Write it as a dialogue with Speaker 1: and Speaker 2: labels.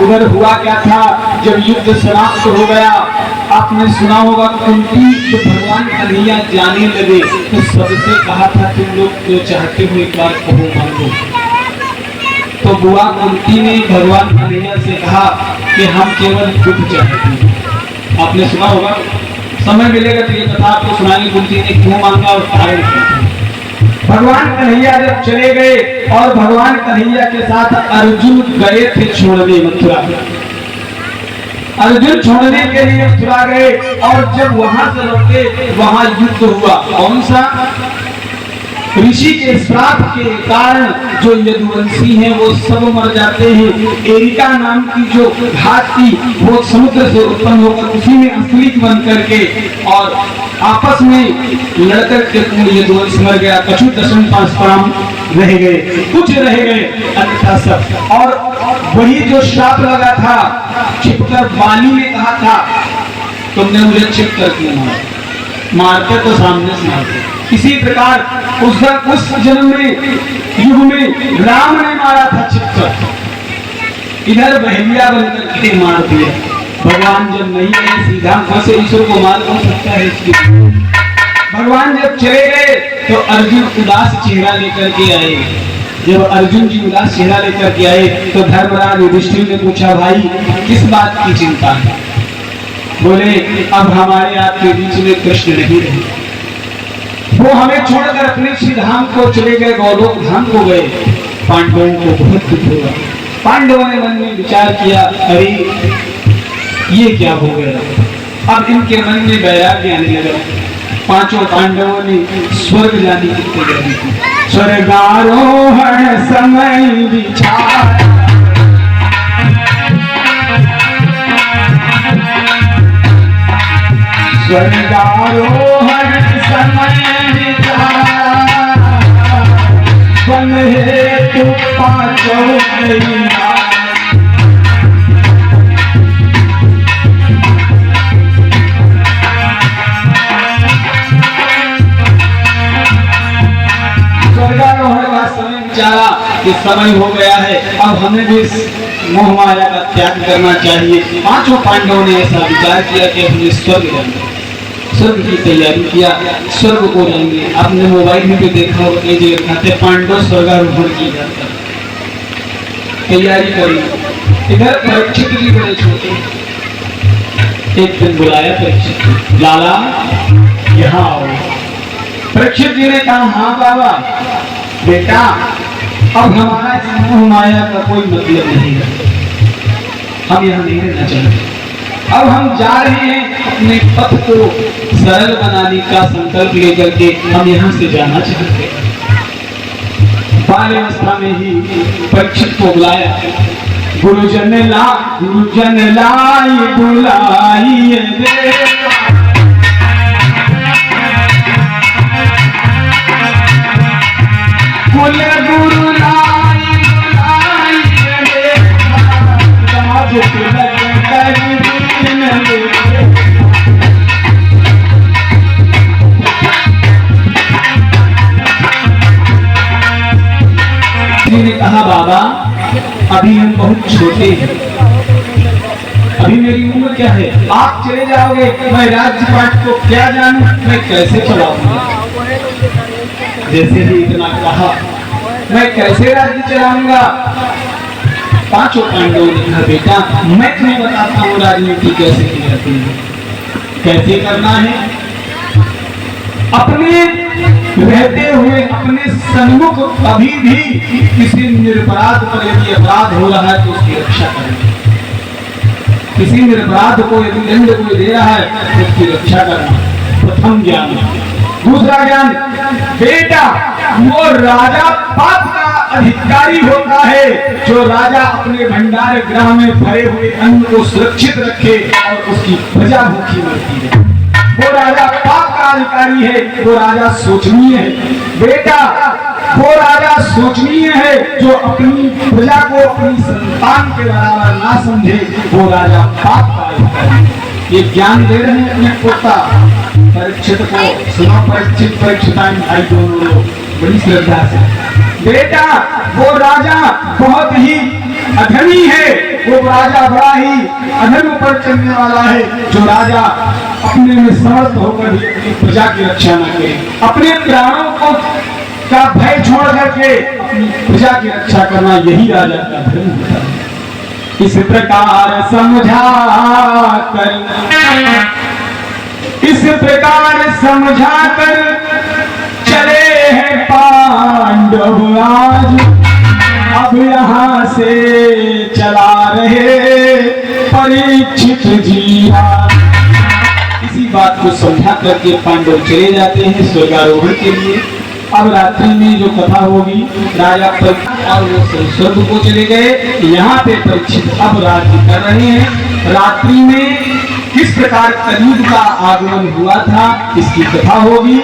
Speaker 1: उधर हुआ क्या था, जब युद्ध समाप्त हो गया, आपने सुना होगा कुंती तो भगवान कन्हैया जाने लगे तो सबसे कहा था तुम लोग जो चाहते हो एक बार कहो मांगो। तो बुआ कुंती ने भगवान कन्हैया से कहा कि हम केवल दुख चाहते हैं। आपने सुना होगा, समय मिलेगा तो ये कथा आपको सुनाएंगे कुंती ने क्यों मांगा और कारण क्या। भगवान कन्हैया जब चले गए और भगवान कन्हैया के साथ अर्जुन गए थे छोड़ने मथुरा, अर्जुन छोड़ने के लिए मथुरा गए और जब वहां से लौटे वहां युद्ध हुआ। कौन सा? ऋषि के श्राप के कारण जो यदुवंशी हैं वो सब मर जाते हैं। एरिका नाम की जो घाट थी वो समुद्र से उत्पन्न होकर उसी में असली बन करके और आपस में लड़कर के यदुवंश मर गया। कछु दशम पांचपाम रह गए, कुछ रह गए, अन्यथा सब। और वही जो श्राप लगा था, छिपकर बाली ने कहा था तुमने मुझे छिपकर क्यों मारा, मारते तो सामने से मारते। इसी प्रकार उस जन्म में युग में राम ने मारा था छिपकर, इधर बहलिया बनकर के मार दिया। भगवान जब नहीं है सीधा वैसे ईश्वर को मार कौन सकता है। इसलिए भगवान जब चले गए तो अर्जुन उदास चेहरा लेकर के आए। जब अर्जुन जी उदास चेहरा लेकर के आए तो धर्मराज युधिष्ठिर ने पूछा भाई किस बात की चिंता है। बोले अब हमारे आपके बीच में कृष्ण नहीं रहे, वो हमें छोड़कर अपने श्री धाम को चले गए, गौलोक धाम को गए। पांडवों को बहुत दुख हुआ। पांडवों ने मन में विचार किया अरे ये क्या हो गया। अब इनके मन में वैराग्य आने लगा। पांचों पांडवों ने स्वर्ग जाने की तैयारी की। स्वर्गारोहण समय विचार, स्वर्गारोहण समय बन हेतु पांचों स्वर्गारोहण का समय विचारा कि समय हो गया है, अब हमें भी मोह माया का त्याग करना चाहिए। पांचों पांडवों ने ऐसा विचार किया कि अपने स्वर्ग जाएंगे, स्वर्ग की तैयारी किया, स्वर्ग को जाएंगे। आपने मोबाइल में भी देखा होगा कई जगह दिखाते पांडव स्वर्गारोहण की जाता, तैयारी करी। इधर परीक्षित भी बड़े छोटे, एक दिन बुलाया परीक्षित, लाला यहाँ आओ। परीक्षित जी ने कहा हाँ बाबा। बेटा अब हमारा मोह माया का कोई मतलब नहीं है, हम यहाँ नहीं रहना चाहते। अब हम जा रहे हैं अपने पथ को सरल बनाने का संकल्प लेकर के, हम यहाँ से जाना चाहते हैं। बाल्यावस्था में ही परीक्षित को बुलाया। गुरुजन लाई बुलाई कुल गुरु लाई ने कहा बाबा अभी हम बहुत छोटे हैं, अभी मेरी उम्र क्या है, आप चले जाओगे मैं राज्यपाट को क्या जानूं, मैं कैसे चलाऊंगा। जैसे ही इतना कहा मैं कैसे राज्य चलाऊंगा। पांचों पांडवों ने कहा बेटा मैं तुम्हें बताता हूँ राजनीति कैसे की जाती है, कैसे करना है। अपने रहते हुए अपने सन्मुख कभी भी किसी निरपराध पर यदि अपराध हो रहा है तो उसकी रक्षा करना। किसी निरपराध को यदि दंड कोई दे रहा है तो उसकी रक्षा करना प्रथम ज्ञान। दूसरा ज्ञान बेटा वो राजा पाप का अधिकारी होता है जो राजा अपने भंडार गृह में भरे हुए अन्न को सुरक्षित रखे और उसकी प्रजा भूखी मरती है। वो राजा पाप का अधिकारी है, वो राजा शोचनीय है। बेटा वो राजा शोचनीय है जो अपनी प्रजा को अपनी संतान के बराबर ना समझे, वो राजा पाप का अधिकारी है। ये ज्ञान दे रहे हैं अपने पोता परीक्षित को। सुनो परीक्षित परीक्षिताएं भाई दोनों लोग बड़ी श्रद्धा से। बेटा वो राजा बहुत ही अधर्मी है, वो राजा बड़ा ही अधर्म पर चलने वाला है, जो राजा अपने में समर्थ होकर भी अपनी प्रजा की रक्षा न करे, अपने प्राणों को का भय छोड़ करके अपनी प्रजा की रक्षा करना, यही राजा का धर्म होता है। इस प्रकार समझा कर चले हैं पांडव आज, अब यहाँ से चला रहे परीक्षित जी। इसी बात को समझा करके पांडव चले जाते हैं स्वर्गारोहण के लिए। अब रात्रि में जो कथा होगी, राजा परीक्षित और वो स्वर्ग को चले गए, यहाँ पे परीक्षित अब राज्य कर रहे हैं। रात्रि में किस प्रकार कलयुग का आगमन हुआ था, इसकी कथा होगी।